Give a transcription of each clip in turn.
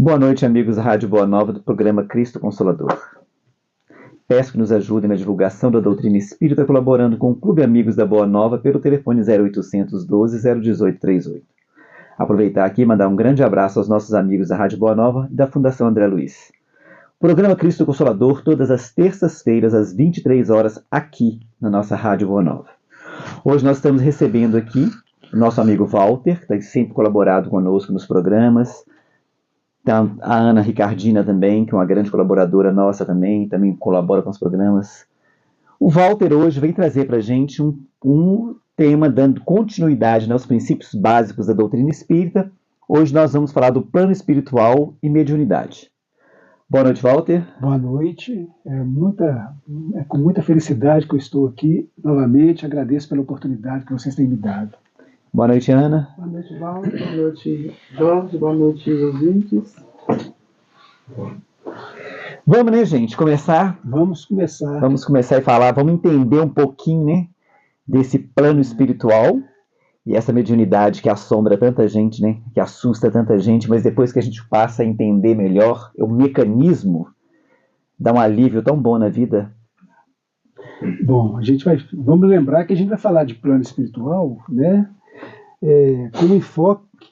Boa noite, amigos da Rádio Boa Nova, do programa Cristo Consolador. Peço que nos ajudem na divulgação da doutrina espírita, colaborando com o Clube Amigos da Boa Nova pelo telefone 0800 12 018 38. Aproveitar aqui e mandar um grande abraço aos nossos amigos da Rádio Boa Nova e da Fundação André Luiz. Programa Cristo Consolador, todas as terças-feiras, às 23 horas, aqui na nossa Rádio Boa Nova. Hoje nós estamos recebendo aqui o nosso amigo Walter, que tem sempre colaborado conosco nos programas. A Ana Ricardina também, que é uma grande colaboradora nossa também colabora com os programas. O Walter hoje vem trazer para a gente um tema dando continuidade aos princípios básicos da doutrina espírita. Hoje nós vamos falar do plano espiritual e mediunidade. Boa noite, Walter. Boa noite. É com muita felicidade que eu estou aqui novamente. Agradeço pela oportunidade que vocês têm me dado. Boa noite, Ana. Boa noite, Walter. Boa noite, Jorge. Boa noite, ouvintes. Vamos, né, gente? Começar? Vamos começar. Vamos começar e falar, vamos entender um pouquinho, né, desse plano espiritual e essa mediunidade que assombra tanta gente, né, que assusta tanta gente, mas depois que a gente passa a entender melhor o mecanismo, dá um alívio tão bom na vida. Bom, vamos lembrar que a gente vai falar de plano espiritual, né, como enfoque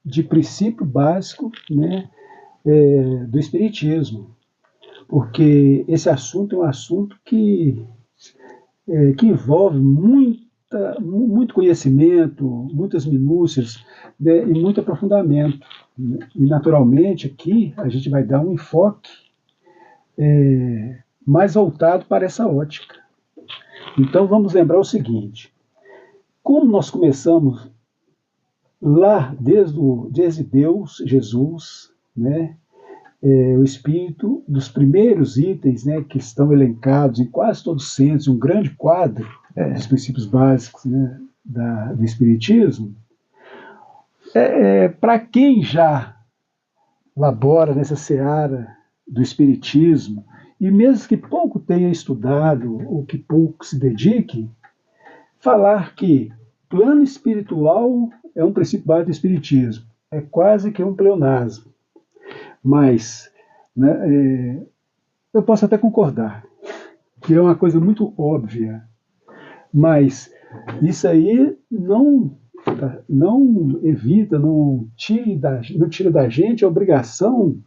de princípio básico, né, do espiritismo, porque esse assunto é um assunto que envolve muito conhecimento, muitas minúcias, né, e muito aprofundamento, né? E naturalmente aqui a gente vai dar um enfoque mais voltado para essa ótica. Então vamos lembrar o seguinte: como nós começamos lá desde Deus, Jesus, né, o Espírito, dos primeiros itens, né, que estão elencados em quase todos os centros, um grande quadro dos princípios básicos, né, do Espiritismo, para quem já labora nessa seara do Espiritismo, e mesmo que pouco tenha estudado ou que pouco se dedique, falar que plano espiritual é um princípio básico do Espiritismo é quase que um pleonasmo. Mas, né, eu posso até concordar que é uma coisa muito óbvia, mas isso aí não evita, não tira da gente a obrigação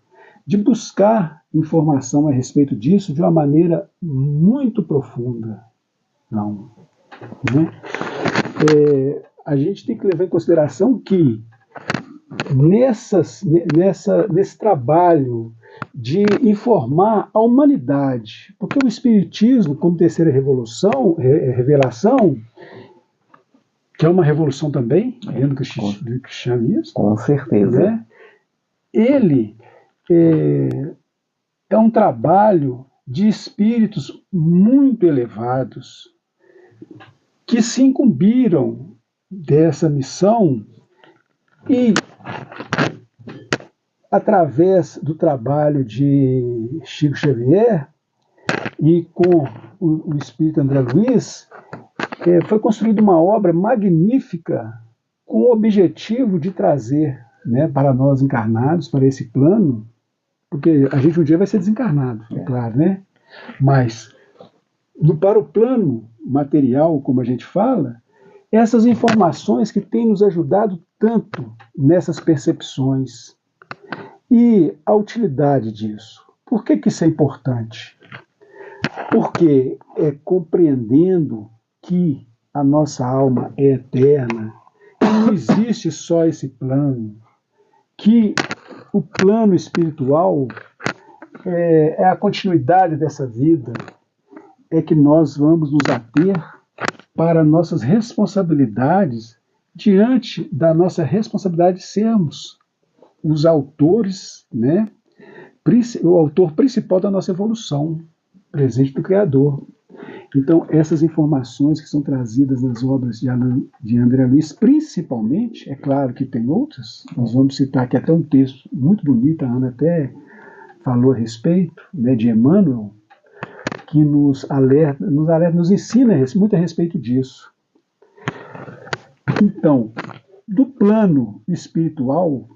de buscar informação a respeito disso de uma maneira muito profunda. Não, né? A gente tem que levar em consideração que nesse trabalho de informar a humanidade, porque o Espiritismo, como terceira revelação, que é uma revolução também, dentro do cristianismo, com certeza, né? Ele é um trabalho de espíritos muito elevados que se incumbiram dessa missão e, através do trabalho de Chico Xavier e com o espírito André Luiz, foi construída uma obra magnífica com o objetivo de trazer, né, para nós encarnados, para esse plano, porque a gente um dia vai ser desencarnado, é claro, né? Mas para o plano material, como a gente fala, essas informações que têm nos ajudado tanto nessas percepções e a utilidade disso. Por que isso é importante? Porque compreendendo que a nossa alma é eterna, que não existe só esse plano, que o plano espiritual é a continuidade dessa vida, é que nós vamos nos ater para nossas responsabilidades diante da nossa responsabilidade de sermos os autores, né, o autor principal da nossa evolução, presente do Criador. Então, essas informações que são trazidas nas obras de André Luiz, principalmente, é claro que tem outras, nós vamos citar aqui até um texto muito bonito, a Ana até falou a respeito, né, de Emmanuel, que nos ensina muito a respeito disso. Então, do plano espiritual,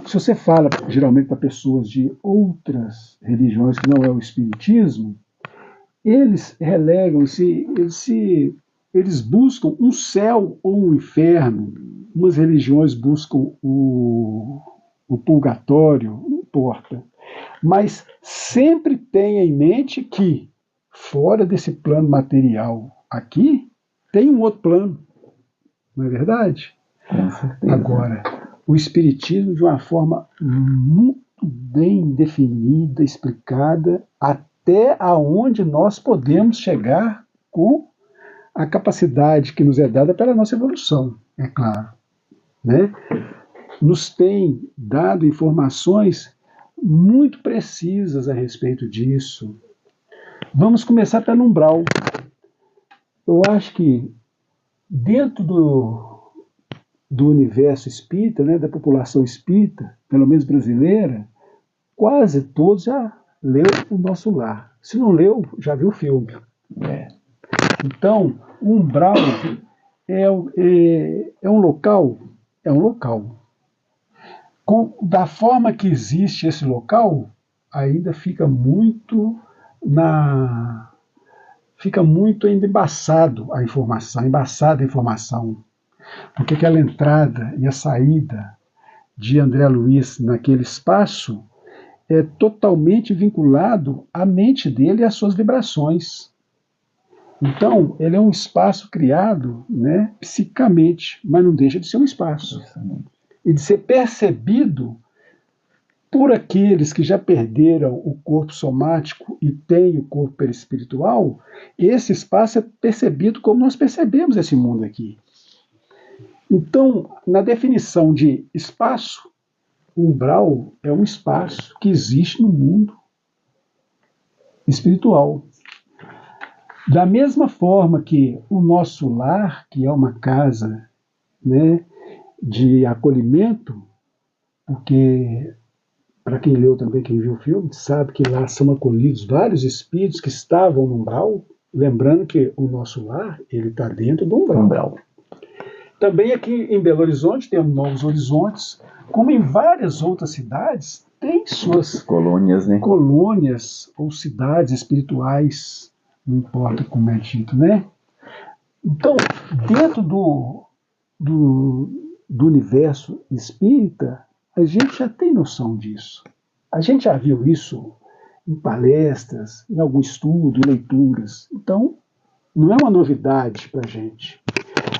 se você fala geralmente para pessoas de outras religiões que não é o espiritismo, eles eles buscam um céu ou um inferno. Umas religiões buscam o purgatório, não importa. Mas sempre tenha em mente que, fora desse plano material aqui, tem um outro plano. Não é verdade? Com certeza. Agora, o Espiritismo, de uma forma muito bem definida, explicada, até aonde nós podemos chegar com a capacidade que nos é dada pela nossa evolução, é claro, né? Nos tem dado informações muito precisas a respeito disso. Vamos começar pelo umbral. Eu acho que dentro do universo espírita, né, da população espírita, pelo menos brasileira, quase todos já leu O Nosso Lar. Se não leu, já viu o filme. Então, o umbral é um local, da forma que existe esse local, ainda fica muito ainda embaçada a informação, porque aquela entrada e a saída de André Luiz naquele espaço é totalmente vinculado à mente dele e às suas vibrações. Então, ele é um espaço criado, né, psicamente, mas não deixa de ser um espaço. E de ser percebido por aqueles que já perderam o corpo somático e têm o corpo perispiritual. Esse espaço é percebido como nós percebemos esse mundo aqui. Então, na definição de espaço, o umbral é um espaço que existe no mundo espiritual. Da mesma forma que o nosso lar, que é uma casa, né, de acolhimento, porque, para quem leu também, quem viu o filme, sabe que lá são acolhidos vários espíritos que estavam no umbral, lembrando que o nosso lar, ele está dentro do umbral. Também aqui em Belo Horizonte temos Novos Horizontes, como em várias outras cidades, tem suas colônias, né? Colônias ou cidades espirituais, não importa como é dito, né? Então, dentro do universo espírita, a gente já tem noção disso. A gente já viu isso em palestras, em algum estudo, em leituras. Então, não é uma novidade para a gente.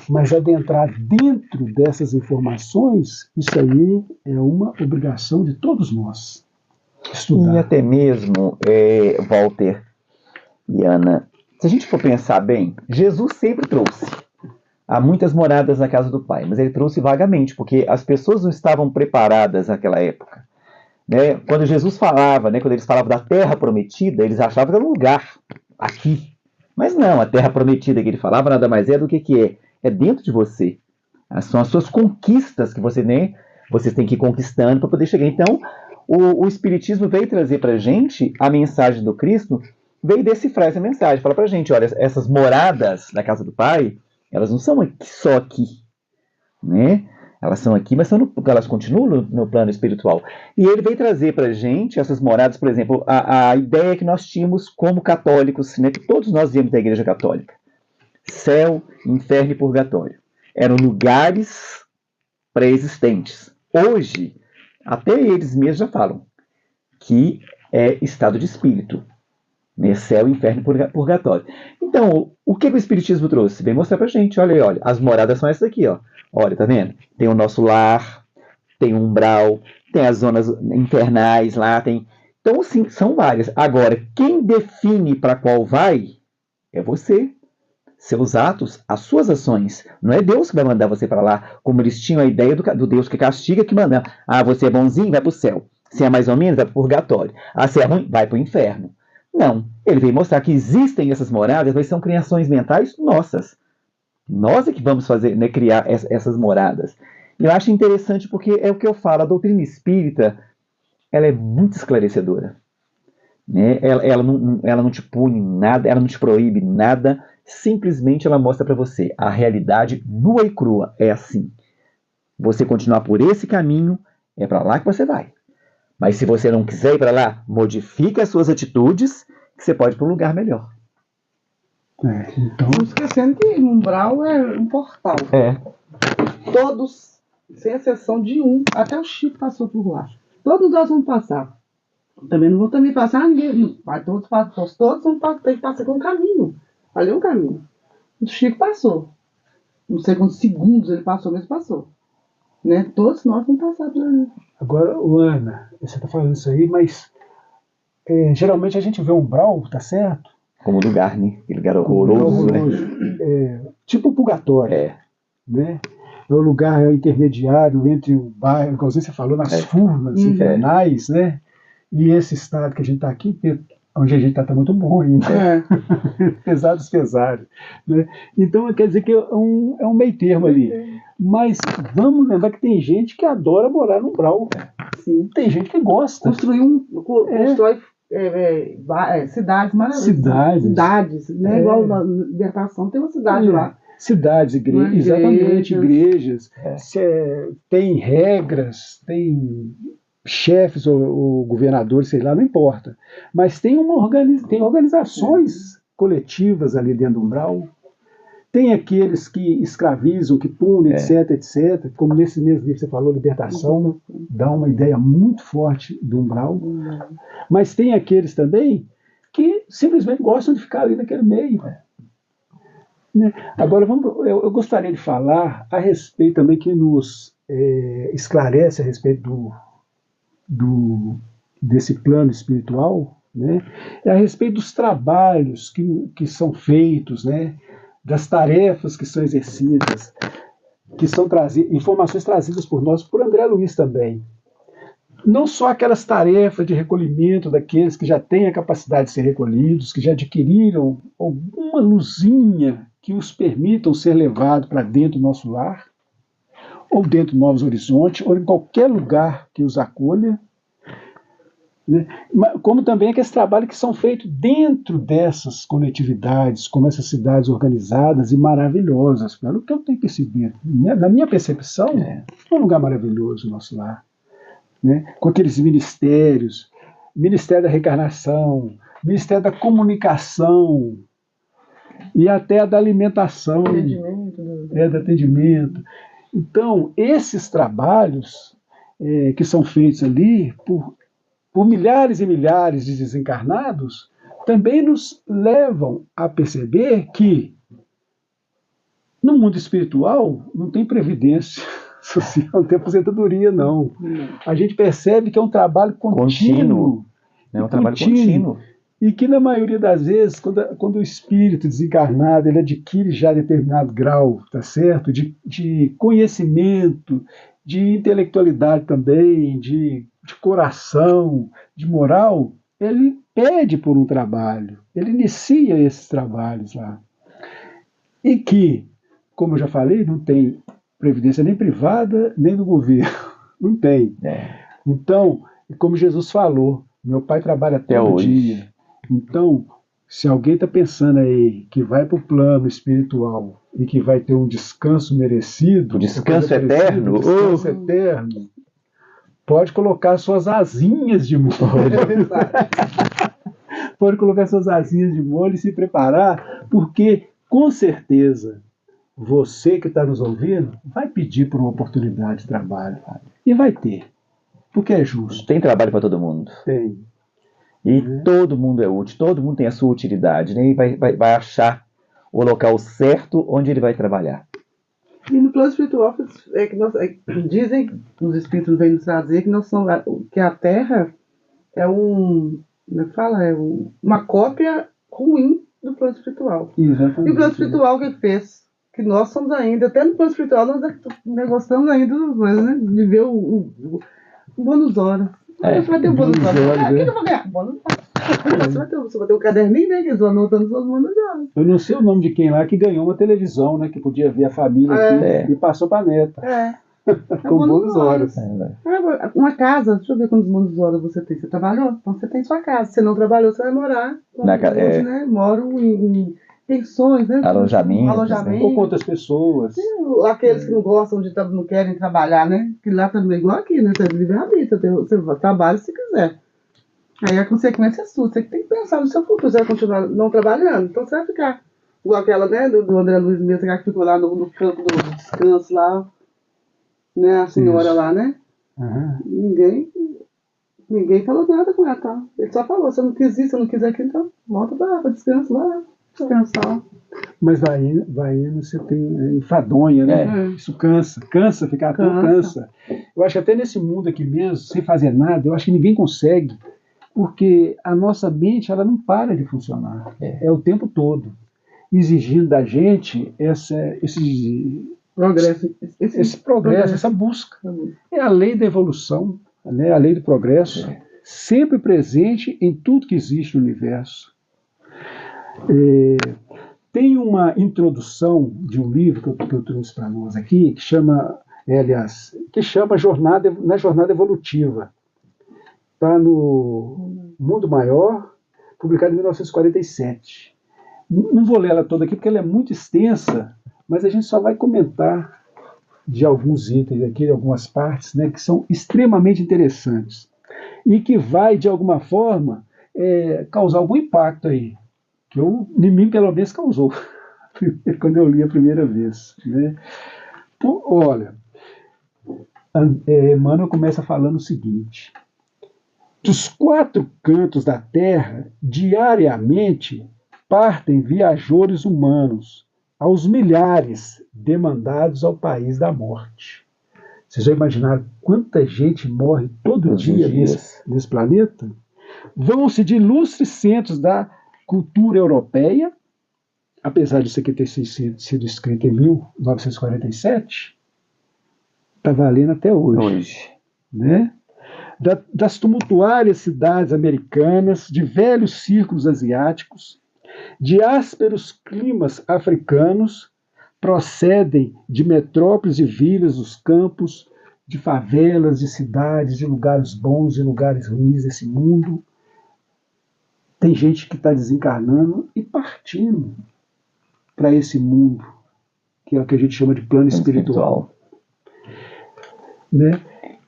Mas adentrar dentro dessas informações, isso aí é uma obrigação de todos nós. Estudar. E até mesmo, Walter e Ana, se a gente for pensar bem, Jesus sempre trouxe. Há muitas moradas na casa do Pai, mas ele trouxe vagamente, porque as pessoas não estavam preparadas naquela época. Né? Quando Jesus falava, né, quando eles falavam da terra prometida, eles achavam que era um lugar aqui. Mas não, a terra prometida que ele falava nada mais é do que é. É dentro de você. São as suas conquistas que você, né, vocês têm que ir conquistando para poder chegar. Então, o Espiritismo veio trazer para a gente a mensagem do Cristo, veio decifrar essa mensagem. Fala para a gente, olha, essas moradas na casa do Pai, elas não são só aqui, né? Elas são aqui, mas elas continuam no plano espiritual. E ele veio trazer para a gente essas moradas, por exemplo, a ideia que nós tínhamos como católicos, né, que todos nós viemos da Igreja Católica. Céu, inferno e purgatório. Eram lugares pré-existentes. Hoje, até eles mesmos já falam que é estado de espírito. Né? Céu, inferno e purgatório. Então, o que o Espiritismo trouxe? Vem mostrar pra gente. Olha, as moradas são essas aqui. Ó. Olha, tá vendo? Tem o nosso lar, tem o umbral, tem as zonas infernais lá. Tem... Então, sim, são várias. Agora, quem define para qual vai é você. Seus atos, as suas ações. Não é Deus que vai mandar você para lá, como eles tinham a ideia do Deus que castiga, que manda. Ah, você é bonzinho, vai para o céu. Se é mais ou menos, vai para o purgatório. Ah, se é ruim, vai para o inferno. Não. Ele veio mostrar que existem essas moradas, mas são criações mentais nossas. Nós é que vamos fazer, né, criar essas moradas. E eu acho interessante porque é o que eu falo, a doutrina espírita, ela é muito esclarecedora. Né? Ela não te pune nada, ela não te proíbe nada, simplesmente ela mostra para você a realidade nua e crua. É assim. Você continuar por esse caminho é para lá que você vai. Mas se você não quiser ir para lá, modifique as suas atitudes, que você pode ir para um lugar melhor. Então, Não esquecendo que um umbral é um portal. Todos, sem exceção de um, até o Chico passou por lá. Todos nós vamos passar. Também não vou também passar ninguém. Mas todos vão ter que passar por um caminho. Ali é um caminho. O Chico passou. Não sei quantos segundos ele passou, mas passou. Né? Todos nós vamos passar por ali. agora, Ana, você está falando isso aí, mas geralmente a gente vê umbral, tá certo? Como lugar, né? Aquele lugar horroroso, né? Tipo o purgatório. Né? É o lugar intermediário entre o bairro, igual você falou, nas furnas infernais, né? E esse estado que a gente está aqui, onde a gente está muito bom ainda. Pesados. Né? Então, quer dizer que é um meio termo ali. Mas vamos lembrar que tem gente que adora morar no umbral. Sim. Tem gente que gosta. Constrói cidades maravilhosas. Cidades. Né? Igual na Libertação, tem uma cidade lá. Cidades, exatamente, igrejas. Tem regras, tem chefes ou governadores, sei lá, não importa. Mas tem organizações coletivas ali dentro do umbral. Tem aqueles que escravizam, que punem, etc. Como nesse mesmo livro que você falou, Libertação, dá uma ideia muito forte do umbral. Mas tem aqueles também que simplesmente gostam de ficar ali naquele meio. Né? Agora, eu gostaria de falar a respeito também que nos esclarece a respeito desse plano espiritual, né? É a respeito dos trabalhos que são feitos, né? Das tarefas que são exercidas, que são informações trazidas por nós, por André Luiz também. Não só aquelas tarefas de recolhimento daqueles que já têm a capacidade de ser recolhidos, que já adquiriram alguma luzinha que os permitam ser levados para dentro do nosso lar, ou dentro de Novos Horizontes, ou em qualquer lugar que os acolha, né? Como também aqueles trabalhos que são feitos dentro dessas coletividades, como essas cidades organizadas e maravilhosas. Pelo que eu tenho percebido, na minha percepção, é um lugar maravilhoso o nosso lar. Né? Com aqueles ministérios, Ministério da Reencarnação, Ministério da Comunicação, e até da alimentação, do atendimento. Então, esses trabalhos que são feitos ali por milhares e milhares de desencarnados também nos levam a perceber que no mundo espiritual não tem previdência social, não tem aposentadoria, não. A gente percebe que é um trabalho contínuo. É um trabalho contínuo. E que, na maioria das vezes, quando o espírito desencarnado ele adquire já determinado grau, tá certo? De conhecimento, de intelectualidade também, de coração, de moral, ele pede por um trabalho, ele inicia esses trabalhos lá. E que, como eu já falei, não tem previdência nem privada, nem do governo. Não tem. Então, como Jesus falou, meu pai trabalha todo dia. Então, se alguém está pensando aí que vai para o plano espiritual e que vai ter um descanso merecido, descanso eterno, pode colocar suas asinhas de molho. Pode colocar suas asinhas de molho e se preparar, porque, com certeza, você que está nos ouvindo vai pedir por uma oportunidade de trabalho. E vai ter, porque é justo. Tem trabalho para todo mundo. Tem. E todo mundo é útil, todo mundo tem a sua utilidade, né? E vai achar o local certo onde ele vai trabalhar. E no plano espiritual, dizem, os espíritos vêm nos trazer que a Terra é uma cópia ruim do plano espiritual. Exatamente. E o plano espiritual, o que fez? Que nós somos ainda, até no plano espiritual, nós gostamos ainda né? De ver o bônus hora. Você vai ter um bônus hora. Aqui eu vou ganhar bônus hora. Você vai ter um caderninho, né? Que eles vão anotando suas bônus horas. Eu não sei o nome de quem lá que ganhou uma televisão, né? Que podia ver a família aqui e passou para a neta. Com bônus horas. Uma casa, deixa eu ver quantos bônus horas você tem. Você trabalhou? Então você tem sua casa. Se não trabalhou, você vai morar. Né? Moro pensões, né? Alojamento. Ou com outras pessoas. Aqueles que não gostam não querem trabalhar, né? Que lá também é igual aqui, né? Você é livre-arbítrio, você trabalha se quiser. Aí a consequência é sua. Você tem que pensar no seu futuro. Você vai continuar não trabalhando, então você vai ficar igual aquela, né? Do André Luiz mesmo, que ficou lá no campo do descanso lá, né? A senhora lá, né? Ninguém falou nada com ela, tá? Ele só falou, se eu não quis isso, se eu não quiser aquilo, então volta pra descanso lá, descansar. Mas vai indo, você tem enfadonha, né? Isso cansa, ficar à toa cansa. Eu acho que até nesse mundo aqui mesmo, sem fazer nada, eu acho que ninguém consegue, porque a nossa mente, ela não para de funcionar. É o tempo todo, exigindo da gente esse progresso, essa busca. É a lei da evolução, né? A lei do progresso, sempre presente em tudo que existe no universo. Tem uma introdução de um livro que eu trouxe para nós aqui, que chama Na Jornada Evolutiva. Está no Mundo Maior, publicado em 1947. Não vou ler ela toda aqui, porque ela é muito extensa, mas a gente só vai comentar de alguns itens aqui, de algumas partes, né, que são extremamente interessantes e que vai, de alguma forma, causar algum impacto aí, que em mim, pelo menos, causou, quando eu li a primeira vez. Né? Olha, Emmanuel começa falando o seguinte: dos 4 cantos da Terra, diariamente, partem viajores humanos, aos milhares demandados ao país da morte. Vocês já imaginaram quanta gente morre todo dia nesse planeta? Vão-se de ilustres centros da cultura europeia, apesar disso aqui ter sido escrito em 1947, está valendo até hoje. Né? Das tumultuárias cidades americanas, de velhos círculos asiáticos, de ásperos climas africanos, procedem de metrópoles e vilas dos campos, de favelas, de cidades, de lugares bons e lugares ruins desse mundo. Tem gente que está desencarnando e partindo para esse mundo, que é o que a gente chama de plano espiritual. Né?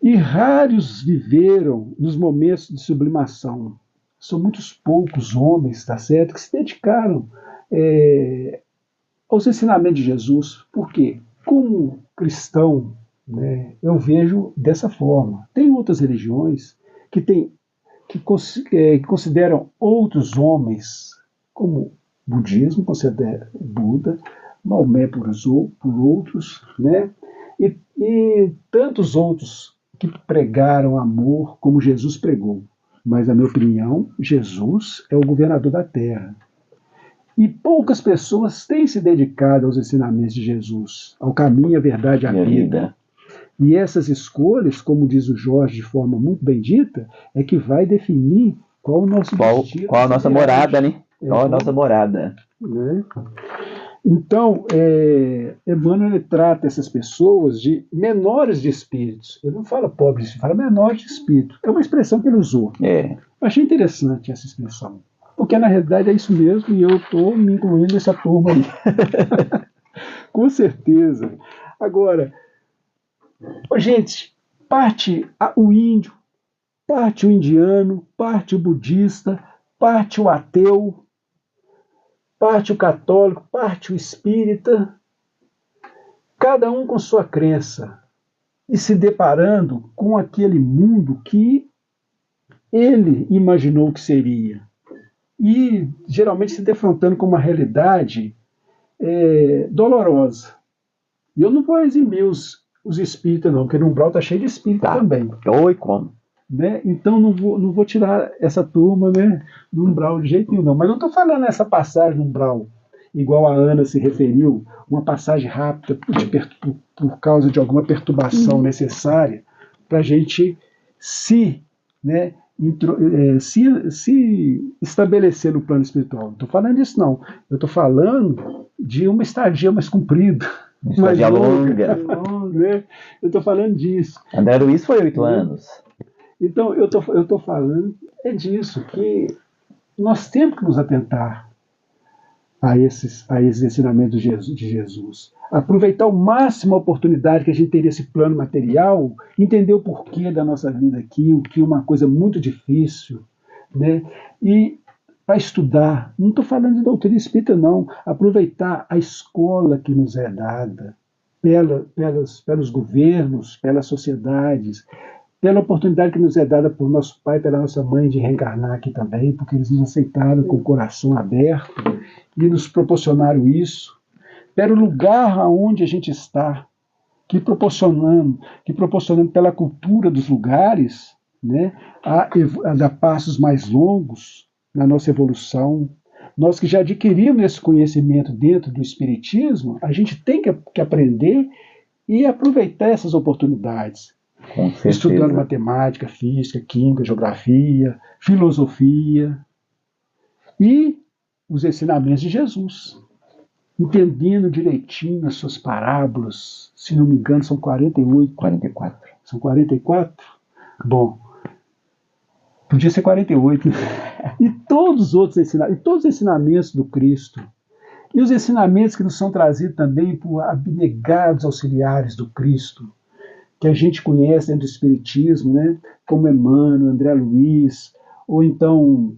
E raros viveram nos momentos de sublimação. São muitos poucos homens, tá certo, que se dedicaram aos ensinamentos de Jesus. Por quê? Como cristão, né, eu vejo dessa forma. Tem outras religiões que consideram outros homens, como o budismo considera Buda, Maomé por outros, né, e tantos outros que pregaram amor como Jesus pregou. Mas, na minha opinião, Jesus é o governador da Terra. E poucas pessoas têm se dedicado aos ensinamentos de Jesus, ao caminho, à verdade e à vida. E essas escolhas, como diz o Jorge de forma muito bem dita, é que vai definir qual o nosso destino. Qual a nossa morada, né? Qual a nossa morada. Né? Então, Emmanuel trata essas pessoas de menores de espíritos. Ele não fala pobres, ele fala menores de espírito. É uma expressão que ele usou. Eu achei interessante essa expressão. Porque, na realidade, é isso mesmo e eu estou me incluindo nessa turma aí. Com certeza. Agora, gente, parte o índio, parte o indiano, parte o budista, parte o ateu, parte o católico, parte o espírita, cada um com sua crença, e se deparando com aquele mundo que ele imaginou que seria, e geralmente se defrontando com uma realidade dolorosa. E eu não vou eximir os espíritas não, porque no umbral está cheio de espírita também. Oi, como? Né? Então não vou tirar essa turma, né, do umbral de jeito nenhum, não. Mas não estou falando essa passagem no umbral, igual a Ana se referiu, uma passagem rápida por causa de alguma perturbação necessária para a gente se estabelecer no plano espiritual. Não estou falando disso, não. Eu estou falando de uma estadia mais comprida, mais longa. Né? Eu estou falando disso. André Luiz foi 8 anos. Então, eu tô falando disso, que nós temos que nos atentar a esses ensinamentos de Jesus. Aproveitar ao máximo a oportunidade que a gente teria esse plano material, entender o porquê da nossa vida aqui, o que é uma coisa muito difícil, né? E para estudar, não estou falando de doutrina espírita, não, aproveitar a escola que nos é dada pelos governos, pelas sociedades, pela oportunidade que nos é dada por nosso pai, pela nossa mãe de reencarnar aqui também, porque eles nos aceitaram com o coração aberto e nos proporcionaram isso, pelo lugar aonde a gente está, que proporcionando pela cultura dos lugares, né, a dar passos mais longos na nossa evolução. Nós que já adquirimos esse conhecimento dentro do Espiritismo, a gente tem que aprender e aproveitar essas oportunidades. Estudando matemática, física, química, geografia, filosofia e os ensinamentos de Jesus. Entendendo direitinho as suas parábolas, se não me engano, são 48. 44. São 44? Bom, podia ser 48. E todos os ensinamentos do Cristo. E os ensinamentos que nos são trazidos também por abnegados auxiliares do Cristo, que a gente conhece dentro do Espiritismo, né? Como Emmanuel, André Luiz, ou então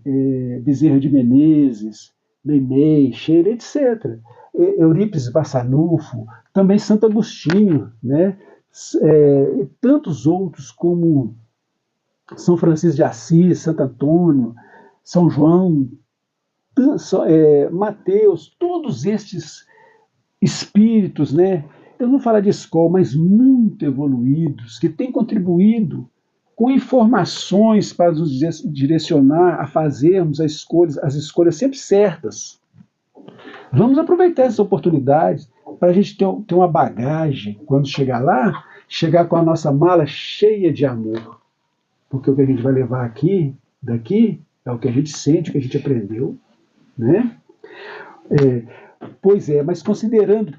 Bezerra de Menezes, Meimei, Scherer, etc. Eurípides Bassanufo, também Santo Agostinho, né? E tantos outros como São Francisco de Assis, Santo Antônio, São João, Mateus, todos estes espíritos, né? Eu não vou falar de escola, mas muito evoluídos, que têm contribuído com informações para nos direcionar a fazermos as escolhas sempre certas. Vamos aproveitar essas oportunidades para a gente ter uma bagagem, quando chegar lá, chegar com a nossa mala cheia de amor. Porque o que a gente vai levar daqui, é o que a gente sente, o que a gente aprendeu, né? Pois é, mas considerando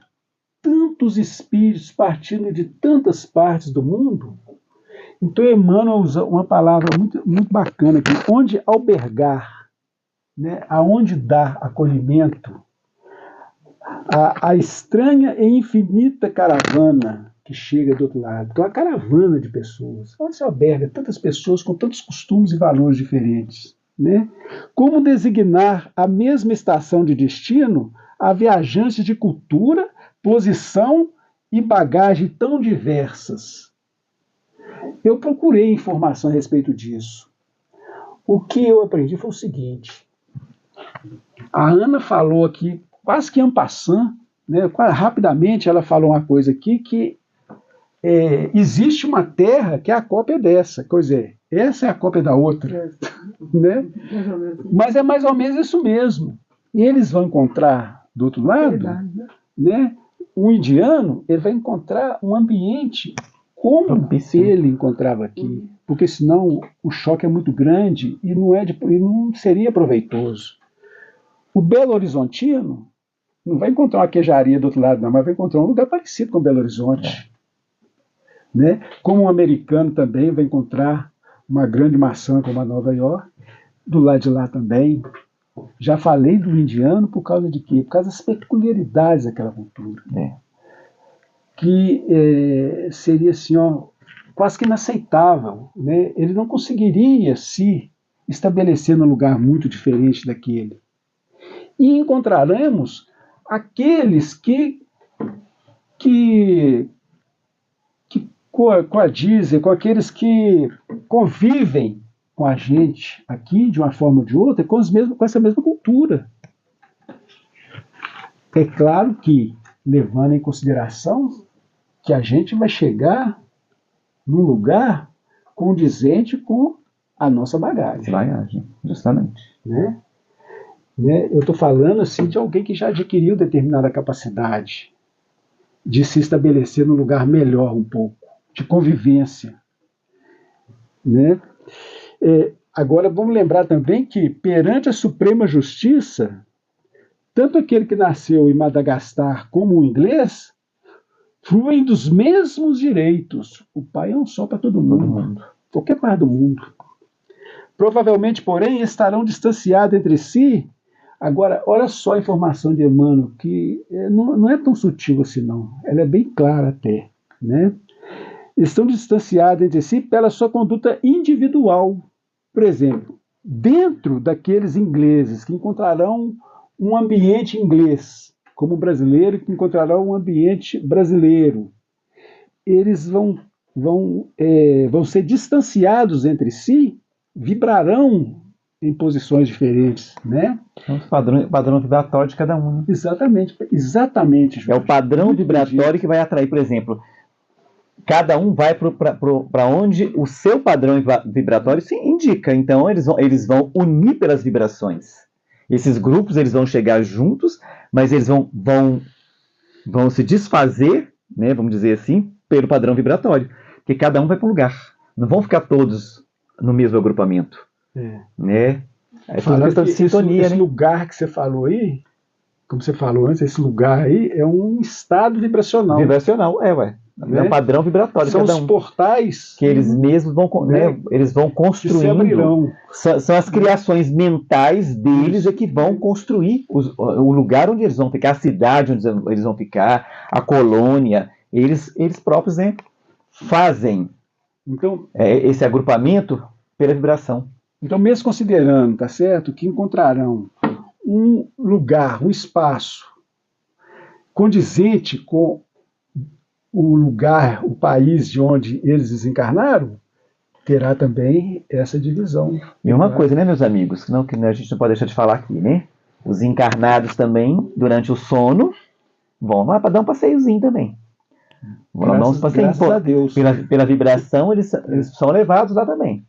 tantos espíritos partindo de tantas partes do mundo, então Emmanuel usa uma palavra muito, muito bacana aqui, onde albergar, né, aonde dar acolhimento a estranha e infinita caravana que chega do outro lado, que é uma caravana de pessoas, onde se alberga tantas pessoas com tantos costumes e valores diferentes, né? Como designar a mesma estação de destino a viajantes de cultura, posição e bagagem tão diversas? Eu procurei informação a respeito disso. O que eu aprendi foi o seguinte: a Ana falou aqui, quase que en passant, né, rapidamente ela falou uma coisa aqui, que existe uma terra que é a cópia dessa, pois é, essa é a cópia da outra, né? Mas é mais ou menos isso mesmo. E eles vão encontrar do outro lado, né, um indiano, ele vai encontrar um ambiente como ele encontrava aqui, porque senão o choque é muito grande e não seria proveitoso. O Belo Horizontino não vai encontrar uma queijaria do outro lado, não, mas vai encontrar um lugar parecido com Belo Horizonte. Né? Como um americano também vai encontrar uma grande maçã como a Nova York, do lado de lá também. Já falei do indiano por causa de quê? Por causa das peculiaridades daquela cultura. Que seria assim, quase que inaceitável. Né? Ele não conseguiria se estabelecer num lugar muito diferente daquele. E encontraremos aqueles que coadizem, com aqueles que convivem com a gente aqui, de uma forma ou de outra, com essa mesma cultura. É claro que, levando em consideração que a gente vai chegar num lugar condizente com a nossa bagagem. Bagagem, justamente. Né? Eu estou falando assim de alguém que já adquiriu determinada capacidade de se estabelecer num lugar melhor um pouco, de convivência. Né? Agora vamos lembrar também que perante a Suprema Justiça, tanto aquele que nasceu em Madagascar como o inglês fruem dos mesmos direitos. O pai é um só para todo mundo, qualquer parte do mundo. Provavelmente, porém, estarão distanciados entre si Agora, olha só a informação de Emmanuel, que não é tão sutil assim, não. Ela é bem clara até, né? Estão distanciados entre si pela sua conduta individual. Por exemplo, dentro daqueles ingleses que encontrarão um ambiente inglês, como brasileiro que encontrarão um ambiente brasileiro, eles vão ser distanciados entre si, vibrarão em posições diferentes, né? É o padrão vibratório de cada um. Né? Exatamente. É o padrão vibratório que vai atrair, por exemplo, cada um vai para onde o seu padrão vibratório se indica. Então, eles vão unir pelas vibrações. Esses grupos eles vão chegar juntos, mas eles vão se desfazer, né, vamos dizer assim, pelo padrão vibratório. Porque cada um vai para um lugar. Não vão ficar todos no mesmo agrupamento. Né? É tudo questão de sintonia. Esse lugar que você falou aí, como você falou antes, esse lugar aí é um estado vibracional. Vibracional, ué. É um padrão vibratório. São os portais que eles mesmos vão, né, eles vão construindo. São as criações mentais deles que vão construir o lugar onde eles vão ficar, a cidade onde eles vão ficar, a colônia. Eles próprios, né, fazem esse agrupamento pela vibração. Então, mesmo considerando, tá certo, que encontrarão um lugar, um espaço condizente com o lugar, o país de onde eles desencarnaram, terá também essa divisão. E uma coisa, né, meus amigos, que a gente não pode deixar de falar aqui, né? Os encarnados também, durante o sono, vão lá para dar um passeiozinho também. Graças a Deus. Pela vibração, eles são levados lá também.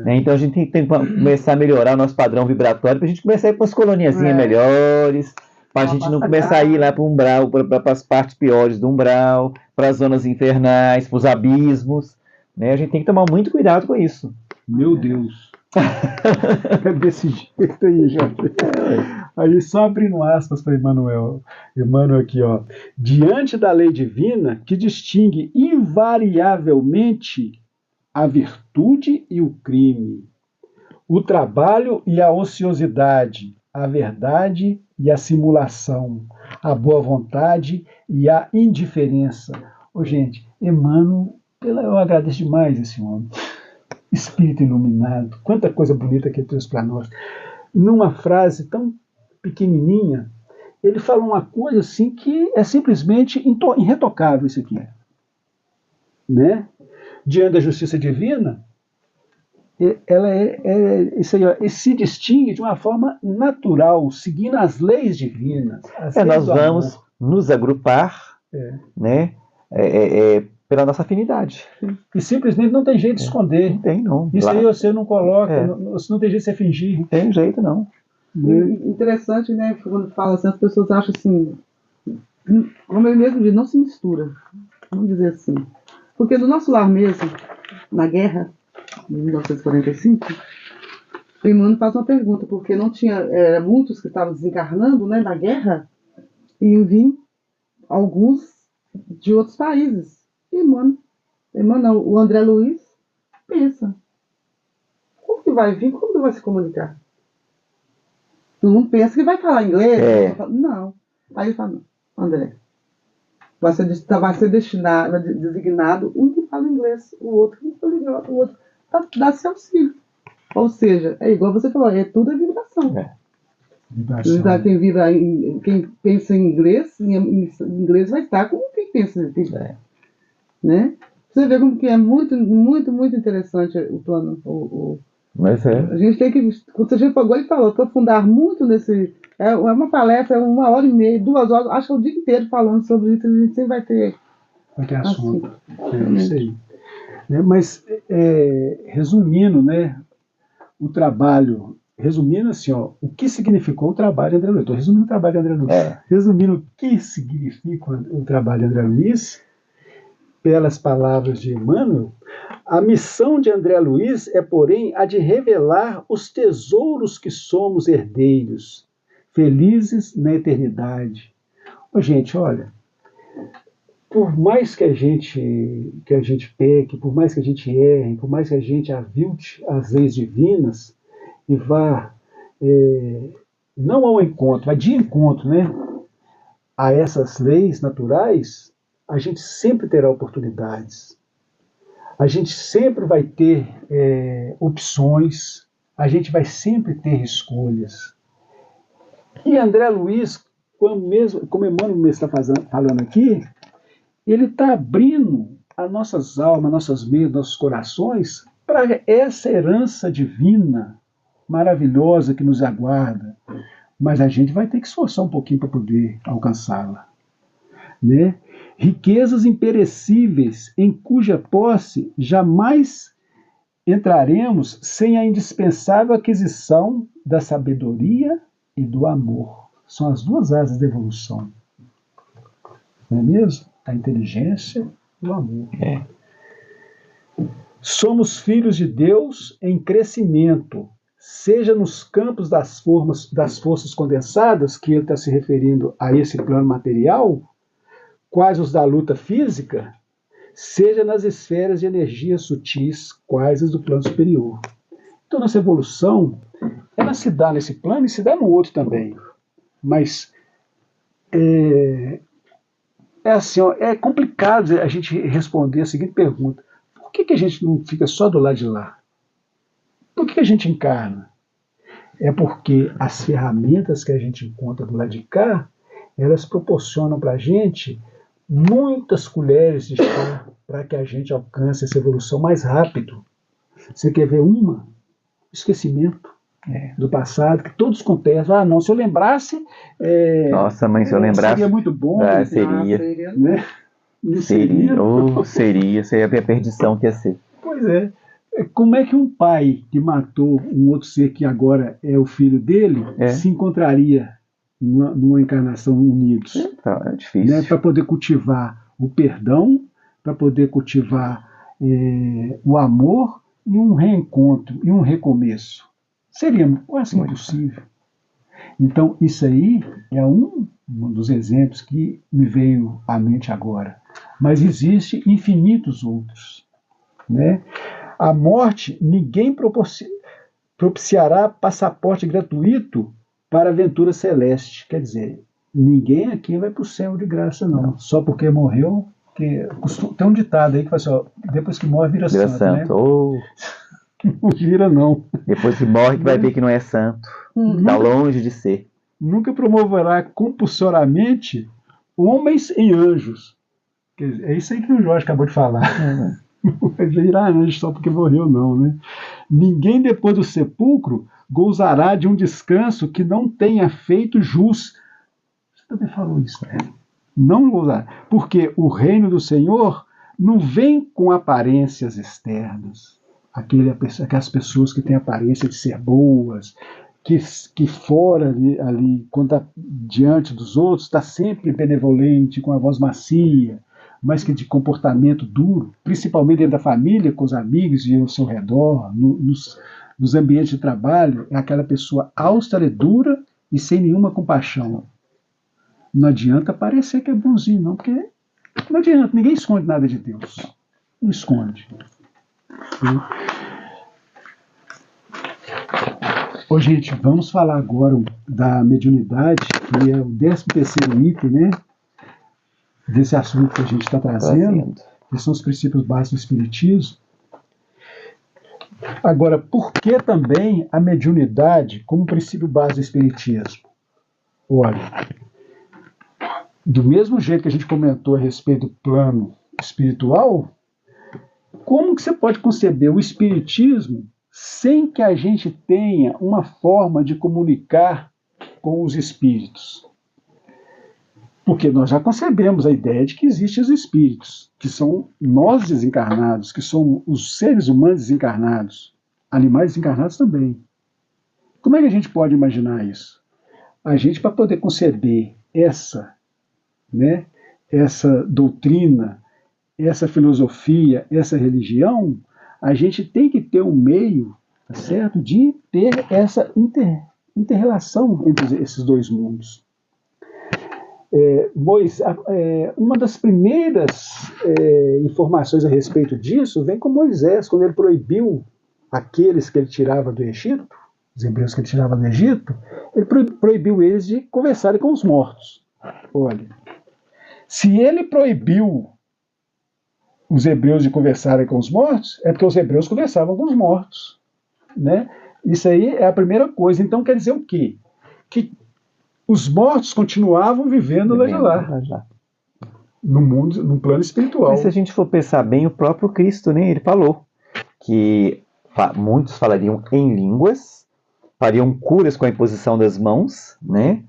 Então a gente tem que começar a melhorar o nosso padrão vibratório para a gente começar a ir para as coloniazinhas melhores, para a gente não começar a ir lá para o umbral, para as partes piores do umbral, para as zonas infernais, para os abismos. Né? A gente tem que tomar muito cuidado com isso. Meu Deus. É desse jeito aí, Jorge. Aí só abrindo aspas para Emmanuel aqui, ó. Diante da lei divina que distingue invariavelmente a virtude e o crime, o trabalho e a ociosidade, a verdade e a simulação, a boa vontade e a indiferença. Gente, Emmanuel, eu agradeço demais esse homem. Espírito iluminado, quanta coisa bonita que ele trouxe para nós. Numa frase tão pequenininha, ele fala uma coisa assim que é simplesmente irretocável isso aqui. Né? Diante da justiça divina, ela isso aí, ó, se distingue de uma forma natural, seguindo as leis divinas. Nós vamos nos agrupar, né? Pela nossa afinidade. E simplesmente não tem jeito de esconder. Não tem, não. Isso aí você não coloca, não tem jeito de você fingir. Não tem jeito, não. Interessante, né? Quando fala assim, as pessoas acham assim, como ele mesmo diz, não se mistura. Vamos dizer assim. Porque do nosso lar mesmo, na guerra, em 1945, o Emmanuel faz uma pergunta, porque não tinha, muitos que estavam desencarnando, né, na guerra, e vinham alguns de outros países. Emmanuel, o André Luiz pensa, como que vai vir, como que vai se comunicar? Todo mundo pensa que vai falar inglês. Não. Aí ele fala, não, André, vai ser designado um que fala inglês, o outro que fala inglês, o outro, para dar seu auxílio. Ou seja, é igual você falou, tudo é vibração. Vibração. Quem pensa em inglês vai estar como quem pensa em inglês. Né? Você vê como que é muito, muito, muito interessante o plano. Mas a gente tem que, como ele falou, aprofundar muito nesse. É uma palestra, 1h30, 2 horas, acho que é o dia inteiro falando sobre isso, a gente sempre vai ter assunto. Isso aí. Mas, resumindo, né, o trabalho, resumindo assim, ó, o que significou o trabalho de André Luiz? Estou resumindo o trabalho de André Luiz. Resumindo o que significa o trabalho de André Luiz, pelas palavras de Emmanuel, a missão de André Luiz é, porém, a de revelar os tesouros que somos herdeiros, felizes na eternidade. Gente, olha, por mais que a gente peque, por mais que a gente erre, por mais que a gente avilte as leis divinas e vá não ao encontro, mas de encontro, né, a essas leis naturais, a gente sempre terá oportunidades. A gente sempre vai ter opções, a gente vai sempre ter escolhas. E André Luiz, como Emmanuel está falando aqui, ele está abrindo as nossas almas, nossas mentes, nossos corações para essa herança divina maravilhosa que nos aguarda. Mas a gente vai ter que esforçar um pouquinho para poder alcançá-la, né? Riquezas imperecíveis em cuja posse jamais entraremos sem a indispensável aquisição da sabedoria e do amor. São as duas asas da evolução. Não é mesmo? A inteligência e o amor. Somos filhos de Deus em crescimento, seja nos campos das forças condensadas, que ele está se referindo a esse plano material, quais os da luta física, seja nas esferas de energias sutis, quais as do plano superior. Então, nossa evolução, ela se dá nesse plano e se dá no outro também. Mas é assim, ó, é complicado a gente responder a seguinte pergunta: por que a gente não fica só do lado de lá? Por que a gente encarna? É porque as ferramentas que a gente encontra do lado de cá, elas proporcionam para a gente muitas colheres de chá para que a gente alcance essa evolução mais rápido. Você quer ver uma? Esquecimento do passado, que todos contestam. Ah, não, se eu lembrasse... Nossa, mãe, se eu lembrasse... Seria muito bom. Seria. Né? Seria a perdição que ia ser. Pois é. Como é que um pai que matou um outro ser que agora é o filho dele se encontraria numa encarnação unidos? É difícil. Né? Para poder cultivar o perdão, para poder cultivar o amor e um reencontro e um recomeço. Seria quase impossível. Então, isso aí é um dos exemplos que me veio à mente agora. Mas existe infinitos outros, né? A morte, ninguém propiciará passaporte gratuito para a aventura celeste. Quer dizer, ninguém aqui vai para o céu de graça, não. Só porque morreu. Tem um ditado aí que fala assim, ó, depois que morre vira santo, né? Não vira, não. Depois que morre que vai ver que não é santo. Está longe de ser. Nunca promoverá compulsoriamente homens em anjos. Quer dizer, é isso aí que o Jorge acabou de falar. Não vai virar anjo só porque morreu, não, né? Ninguém depois do sepulcro gozará de um descanso que não tenha feito jus. Você também falou isso, né? Não gozará. Porque o reino do Senhor não vem com aparências externas. Aquelas pessoas que têm aparência de ser boas, que fora ali quando está diante dos outros, está sempre benevolente, com a voz macia, mas que de comportamento duro, principalmente dentro da família, com os amigos e ao seu redor, nos ambientes de trabalho, é aquela pessoa austera e dura e sem nenhuma compaixão. Não adianta parecer que é bonzinho, não, porque não adianta, ninguém esconde nada de Deus. Não esconde. Ô, gente, vamos falar agora da mediunidade, que é o 13º item, né? Desse assunto que a gente está trazendo, que são os princípios básicos do Espiritismo. Agora, por que também a mediunidade como princípio básico do Espiritismo? Olha, do mesmo jeito que a gente comentou a respeito do plano espiritual, como que você pode conceber o Espiritismo sem que a gente tenha uma forma de comunicar com os espíritos? Porque nós já concebemos a ideia de que existem os espíritos, que são nós desencarnados, que são os seres humanos desencarnados, animais desencarnados também. Como é que a gente pode imaginar isso? A gente, para poder conceber essa doutrina, essa filosofia, essa religião, a gente tem que ter um meio, tá certo, de ter essa inter-relação entre esses dois mundos. Uma das primeiras informações a respeito disso vem com Moisés, quando ele proibiu aqueles que ele tirava do Egito, os hebreus que ele tirava do Egito, ele proibiu eles de conversarem com os mortos. Olha, se ele proibiu os hebreus de conversarem com os mortos, é porque os hebreus conversavam com os mortos, né? Isso aí é a primeira coisa. Então quer dizer o quê? Que os mortos continuavam vivendo lá, no mundo, no plano espiritual. Mas se a gente for pensar bem, o próprio Cristo, né, ele falou que muitos falariam em línguas, fariam curas com a imposição das mãos, né?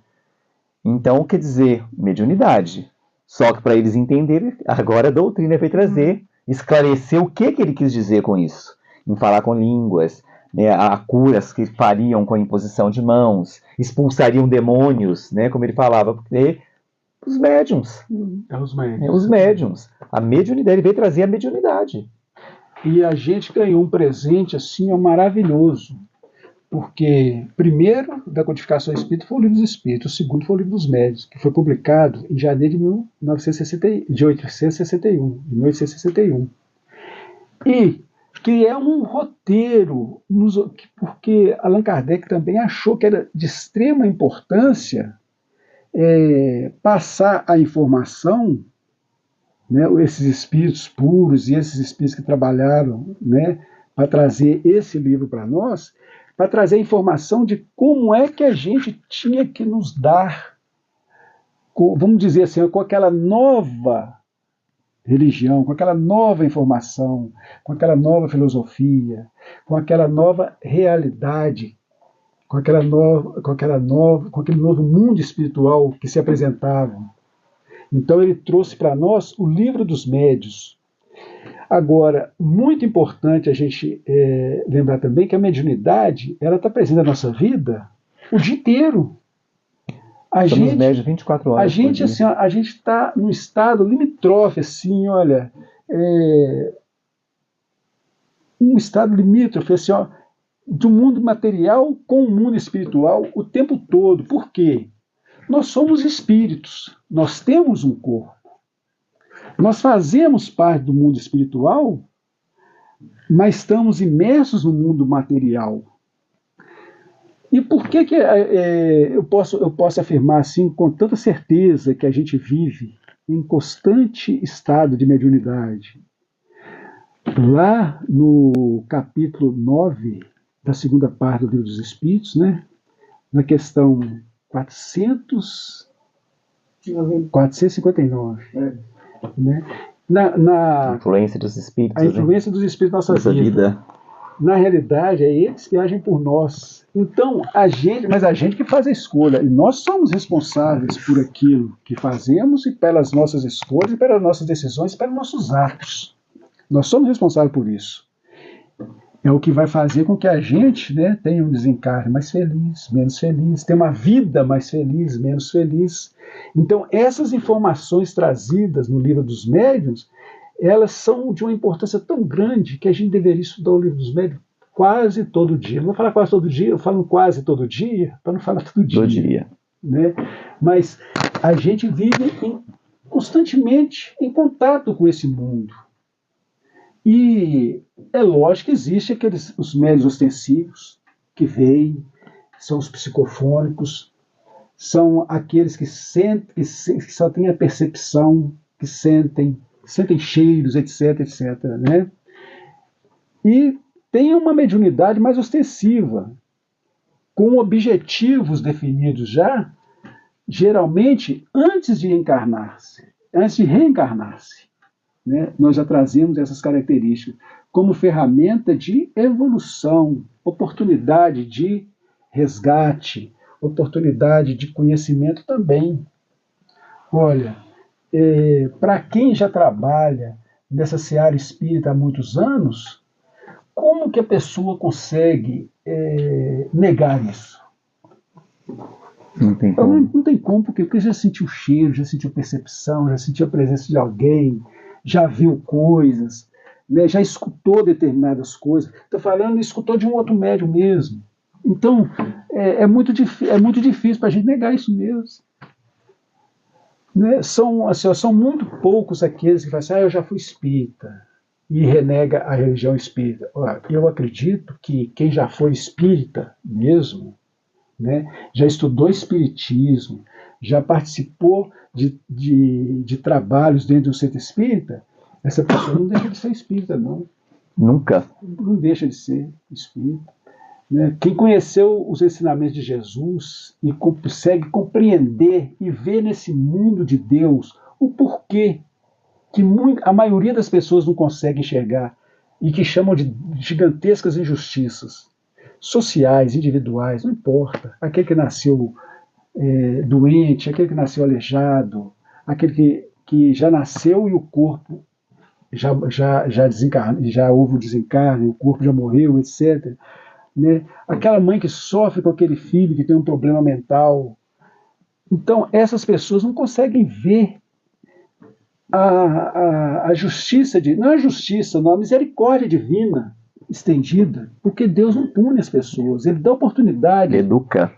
Então, quer dizer, mediunidade. Só que para eles entenderem, agora a doutrina vai trazer, esclarecer o que ele quis dizer com isso. Em falar com línguas, né, a curas que fariam com a imposição de mãos, expulsariam demônios, né, como ele falava, porque os médiums. Os médiums. A mediunidade, ele veio trazer a mediunidade. E a gente ganhou um presente assim, maravilhoso. Porque, primeiro, da codificação espírita foi o Livro dos Espíritos, o segundo foi o Livro dos Médiuns, que foi publicado em janeiro de 1861. E que é um roteiro, porque Allan Kardec também achou que era de extrema importância passar a informação, né, esses espíritos puros e esses espíritos que trabalharam, né, para trazer esse livro para nós, para trazer a informação de como é que a gente tinha que nos dar, vamos dizer assim, com aquela nova religião, com aquela nova informação, com aquela nova filosofia, com aquela nova realidade, com aquele novo mundo espiritual que se apresentava. Então ele trouxe para nós o Livro dos Médiuns. Agora, muito importante a gente lembrar também que a mediunidade ela está presente na nossa vida o dia inteiro. Somos médios 24 horas. A gente está num estado limítrofe, assim, olha, um estado limítrofe, assim, ó, do mundo material com o mundo espiritual o tempo todo. Por quê? Nós somos espíritos, nós temos um corpo. Nós fazemos parte do mundo espiritual, mas estamos imersos no mundo material. E por que eu posso afirmar assim com tanta certeza que a gente vive em constante estado de mediunidade? Lá no capítulo 9 da segunda parte do Livro dos Espíritos, né, na questão 459, né, a influência dos espíritos. A influência dos espíritos na nossa vida. Na realidade, é eles que agem por nós. Então, a gente que faz a escolha. E nós somos responsáveis por aquilo que fazemos e pelas nossas escolhas, e pelas nossas decisões, e pelos nossos atos. Nós somos responsáveis por isso. É o que vai fazer com que a gente, né, tenha um desencarne mais feliz, menos feliz, tenha uma vida mais feliz, menos feliz. Então, essas informações trazidas no Livro dos Médiuns, elas são de uma importância tão grande que a gente deveria estudar o Livro dos Médiuns quase todo dia. Não vou falar quase todo dia, eu falo quase todo dia, para não falar todo dia. Todo dia. Né? Mas a gente vive constantemente em contato com esse mundo. E é lógico que existem os médiuns ostensivos que veem, são os psicofônicos, são aqueles que sentem, que só têm a percepção, que sentem cheiros, etc, etc, né? E tem uma mediunidade mais ostensiva, com objetivos definidos já, geralmente antes de reencarnar-se. Né? Nós já trazemos essas características como ferramenta de evolução, oportunidade de resgate, oportunidade de conhecimento também. Olha, para quem já trabalha nessa seara espírita há muitos anos, como que a pessoa consegue negar isso? Não tem como. Não tem como, porque já sentiu cheiro, já sentiu percepção, já sentiu a presença de alguém, já viu coisas, né, já escutou determinadas coisas. Estou falando, escutou de um outro médium mesmo. Então, é muito difícil para a gente negar isso mesmo. Né? São muito poucos aqueles que falam assim, eu já fui espírita. e renega a religião espírita. Eu acredito que quem já foi espírita mesmo, né, já estudou espiritismo, já participou de trabalhos dentro do centro espírita, essa pessoa não deixa de ser espírita, não. Nunca. Não deixa de ser espírita. Né? Quem conheceu os ensinamentos de Jesus e consegue compreender e ver nesse mundo de Deus o porquê que a maioria das pessoas não consegue enxergar e que chamam de gigantescas injustiças sociais, individuais, não importa. Aquele que nasceu doente, aquele que nasceu aleijado, aquele que já nasceu e o corpo já desencarna, já houve o desencarne, o corpo já morreu, etc. Né? Aquela mãe que sofre com aquele filho que tem um problema mental. Então, essas pessoas não conseguem ver a justiça, não a justiça, não, a misericórdia divina estendida, porque Deus não pune as pessoas, Ele dá oportunidade. Ele educa.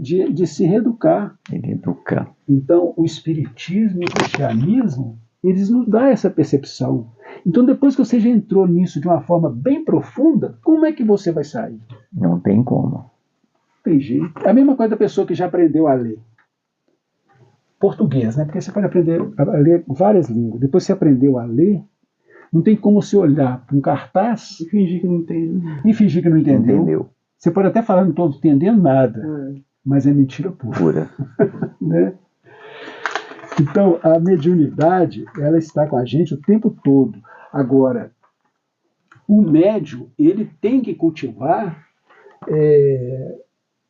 De se reeducar. Ele educa. Então, o Espiritismo e o Cristianismo, eles nos dão essa percepção. Então, depois que você já entrou nisso de uma forma bem profunda, como é que você vai sair? Não tem como. Não tem jeito. É a mesma coisa da pessoa que já aprendeu a ler. Português, né? Porque você pode aprender a ler várias línguas. Depois que você aprendeu a ler, não tem como você olhar para um cartaz e fingir que não entendeu. E fingir que não entendeu. Você pode até falar, não estou entendendo nada, mas é mentira pura. Né? Então, a mediunidade, ela está com a gente o tempo todo. Agora, o médium, ele tem que cultivar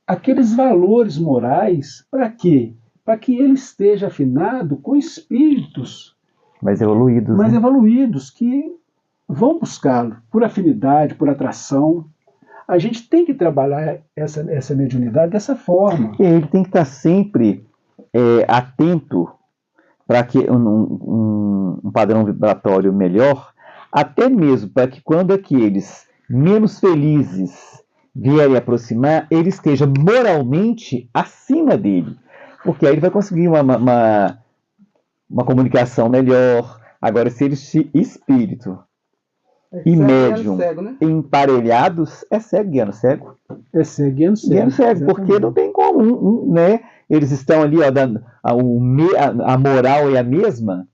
aqueles valores morais, para quê? Para que ele esteja afinado com espíritos mais evoluídos. Mais evoluídos, que vão buscá-lo por afinidade, por atração. A gente tem que trabalhar essa mediunidade dessa forma. E ele tem que estar sempre atento para que um padrão vibratório melhor, até mesmo para que quando aqueles menos felizes vierem aproximar, ele esteja moralmente acima dele. Porque aí ele vai conseguir uma comunicação melhor. Agora, se eles espírito e médium cego, né? emparelhados, é cego guiando cego. É cego guiando cego. Guiando cego, porque não tem como, né? Eles estão ali, ó, a moral é a mesma,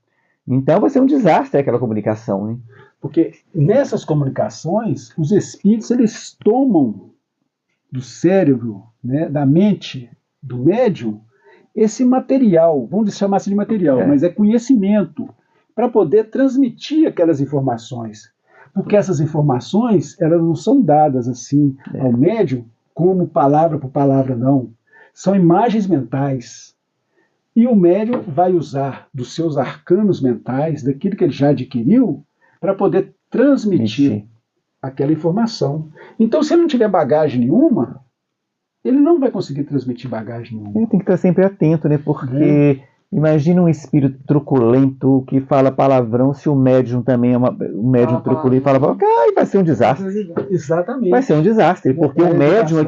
então vai ser um desastre aquela comunicação, né? Porque nessas comunicações, os espíritos, eles tomam do cérebro, né, da mente do médium, esse material, vamos chamar assim de material, mas é conhecimento, para poder transmitir aquelas informações. Porque essas informações, elas não são dadas assim ao médium, como palavra por palavra, não. São imagens mentais. E o médium vai usar dos seus arcanos mentais, daquilo que ele já adquiriu, para poder transmitir aquela informação. Então, se ele não tiver bagagem nenhuma, ele não vai conseguir transmitir bagagem nenhuma. Ele tem que estar sempre atento, né? Porque imagina um espírito truculento que fala palavrão, se o médium também é um médium truculento e fala palavrão, vai ser um desastre. Exatamente. Vai ser um desastre, porque o médium é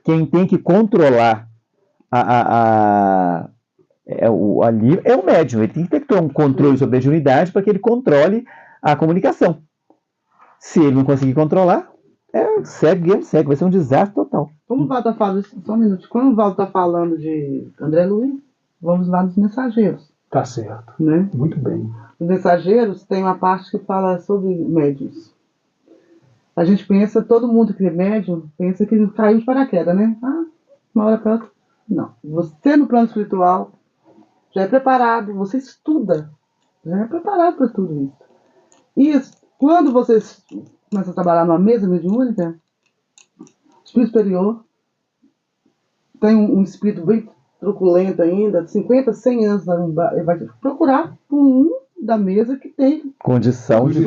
quem tem que controlar ali é o médium. Ele tem que ter um controle sobre a mediunidade para que ele controle a comunicação. Se ele não conseguir controlar, cego, vai ser um desastre total. Como o Valdo está falando, só um minuto, quando o Valdo está falando de André Luiz, vamos lá nos mensageiros. Tá certo. Né? Muito bem. Os mensageiros tem uma parte que fala sobre médios. A gente pensa, todo mundo que é médium, pensa que caiu de paraquedas, né? Uma hora para outra. Não. Você no plano espiritual já é preparado, você estuda, já é preparado para tudo isso. E quando você começa a trabalhar numa mesa mediúnica, espírito superior, tem um espírito bem truculento ainda, de 50, 100 anos, ele vai procurar um da mesa que tem condição de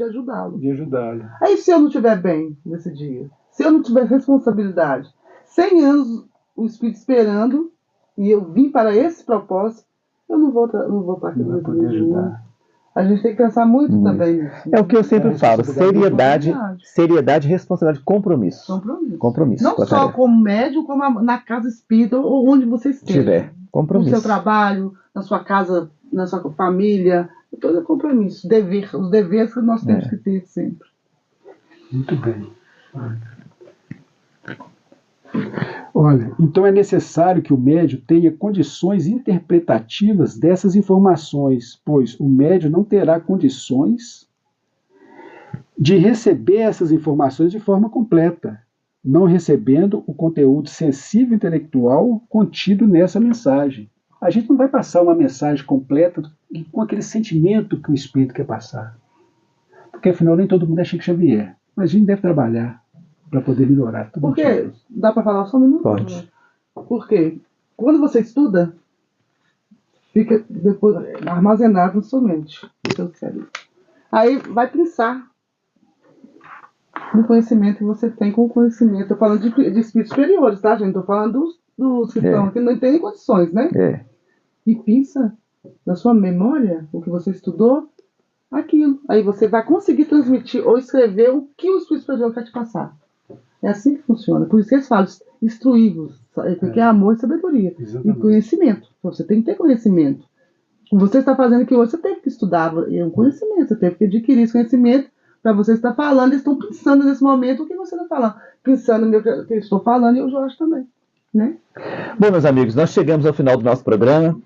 ajudá-lo. De ajudá-lo. Aí se eu não estiver bem nesse dia, se eu não tiver responsabilidade, 100 anos o espírito esperando, e eu vim para esse propósito, eu não vou para aquele poder ajudar. A gente tem que pensar muito também nisso. É o que eu sempre falo, seriedade, responsabilidade, compromisso. Não só como médium, como na casa espírita, ou onde você estiver. Compromisso. No seu trabalho, na sua casa, na sua família. todo compromisso, os deveres que nós temos que ter sempre. Muito bem. Olha, então é necessário que o médium tenha condições interpretativas dessas informações, pois o médium não terá condições de receber essas informações de forma completa, não recebendo o conteúdo sensível e intelectual contido nessa mensagem. A gente não vai passar uma mensagem completa com aquele sentimento que o espírito quer passar. Porque afinal nem todo mundo é Chico Xavier. Mas a gente deve trabalhar para poder melhorar. Porque, dá para falar só um minuto? Pode. Porque quando você estuda, fica depois armazenado na sua mente, no seu cérebro. Aí vai pensar no conhecimento que você tem com o conhecimento. Estou falando de espíritos superiores, tá, gente? Estou falando dos que estão aqui, não tem condições, né? E pensa na sua memória, o que você estudou, aquilo. Aí você vai conseguir transmitir ou escrever o que o espírito superior quer te passar. É assim que funciona. Por isso que eles falam, instruí-vos, porque é amor e sabedoria. Exatamente. E conhecimento. Então, você tem que ter conhecimento. Você está fazendo aqui hoje, você teve que estudar, é um conhecimento, você teve que adquirir esse conhecimento para você estar falando, eles estão pensando nesse momento o que você está falando. Pensando no que eu estou falando e o Jorge também. Né? Bom, meus amigos, nós chegamos ao final do nosso programa.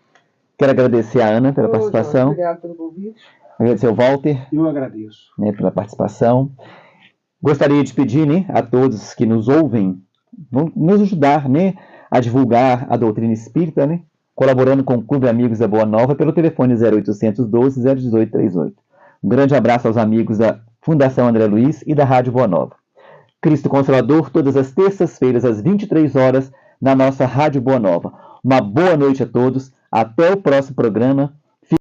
Quero agradecer a Ana pela participação. Jorge, obrigado pelo convite. Agradecer ao Walter. Eu agradeço. Pela participação. Gostaria de pedir, né, a todos que nos ouvem, vão nos ajudar, né, a divulgar a doutrina espírita, né, colaborando com o Clube Amigos da Boa Nova pelo telefone 0812-01838. Um grande abraço aos amigos da Fundação André Luiz e da Rádio Boa Nova. Cristo Consolador, todas as terças-feiras, às 23 horas, na nossa Rádio Boa Nova. Uma boa noite a todos. Até o próximo programa.